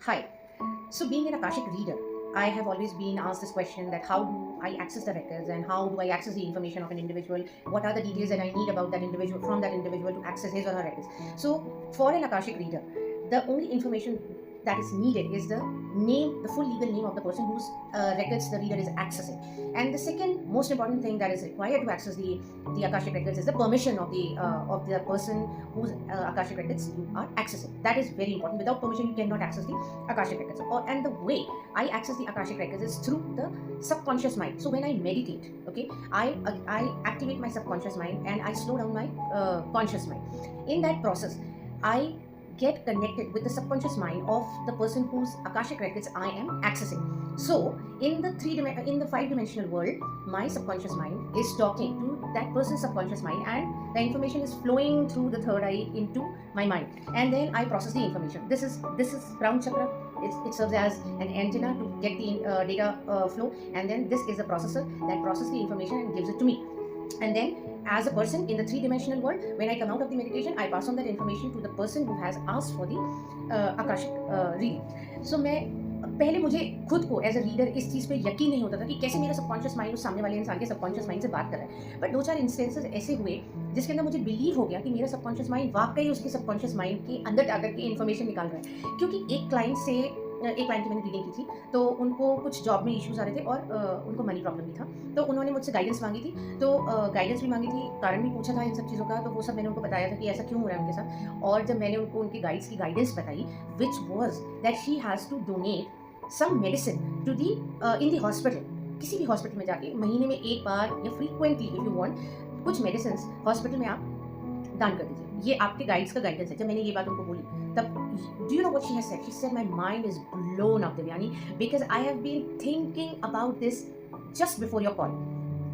Hi. So, being an Akashic reader, I have always been asked this question that how do I access the records and how do I access the information of an individual? What are the details that I need about that individual from that individual to access his or her records? So, for an Akashic reader, the only information that is needed is the name, the full legal name of the person whose records the reader is accessing. And the second most important thing that is required to access the Akashic records is the permission of the person whose Akashic records you are accessing. That is very important. Without permission, you cannot access the Akashic records. And the way I access the Akashic records is through the subconscious mind. So when I meditate, okay, I activate my subconscious mind and I slow down my conscious mind. In that process, I get connected with the subconscious mind of the person whose Akashic records I am accessing. So in the five-dimensional world, my subconscious mind is talking to that person's subconscious mind, and the information is flowing through the third eye into my mind, and then I process the information. This is crown chakra. It serves as an antenna to get the data flow, and then this is the processor that processes the information and gives it to me. And then, as a person in the three-dimensional world, when I come out of the meditation, I pass on that information to the person who has asked for the Akashic reading. So पहले मुझे खुद को as a reader इस चीज़ पे यकीन नहीं होता था कि कैसे मेरा सबकॉन्शियस माइंड उस सामने वाले इंसान के सबकॉन्शियस माइंड से बात कर रहा है. बट दो चार इंस्टेंसेस ऐसे हुए जिसके अंदर मुझे बिलीव हो गया कि मेरा सबकॉन्शियस माइंड वाकई उसके सबकॉन्शियस माइंड के अंदर जाकर के इन्फॉर्मेशन निकाल रहा है. क्योंकि एक क्लाइंट की मैंने रीडिंग की थी, तो उनको कुछ जॉब में इश्यूज आ रहे थे और उनको मनी प्रॉब्लम भी था. तो उन्होंने मुझसे गाइडेंस मांगी थी, तो गाइडेंस भी मांगी थी, कारण भी पूछा था इन सब चीज़ों का. तो वो सब मैंने उनको बताया था कि ऐसा क्यों हो रहा है उनके साथ. और जब मैंने उनको उनके गाइड्स की गाइडेंस बताई, which was that she has to donate some medicine to the in the hospital. किसी भी हॉस्पिटल में जाके महीने में एक बार या फ्रीक्वेंटली इफ यू वांट कुछ मेडिसिन हॉस्पिटल में आप दान कर दीजिए. ये आपके गाइड्स का गाइडेंस है. जब मैंने ये बात उनको बोली, तब do you know what she has said? She said my mind is blown up Devyani, because I have been thinking about this just before your call.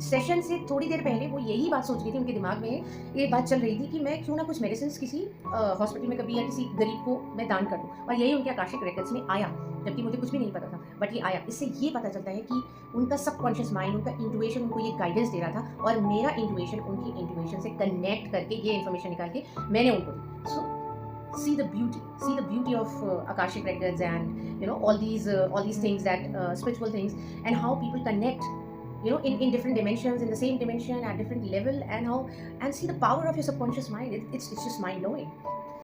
Session से थोड़ी देर पहले वो यही बात सोच रही थी, उनके दिमाग में ये बात चल रही थी कि मैं क्यों ना कुछ मेडिसिन किसी हॉस्पिटल में कभी या किसी गरीब को मैं दान कर दूँ. और यही उनके आकाशिक रिकॉर्ड्स में आया, जबकि मुझे कुछ भी नहीं पता था, बट ये आया. इससे ये पता चलता है कि उनका सबकॉन्शियस माइंड, उनका इंट्यूएशन उनको ये गाइडेंस दे रहा था, और मेरा इंट्यूएशन उनकी इंट्यूएशन से कनेक्ट करके ये इन्फॉर्मेशन निकाल के मैंने उनको दी. सो see the beauty of Akashic records, and all these things, that spiritual things, and how people connect in different dimensions, in the same dimension at different level, and see the power of your subconscious mind. It's just mind blowing.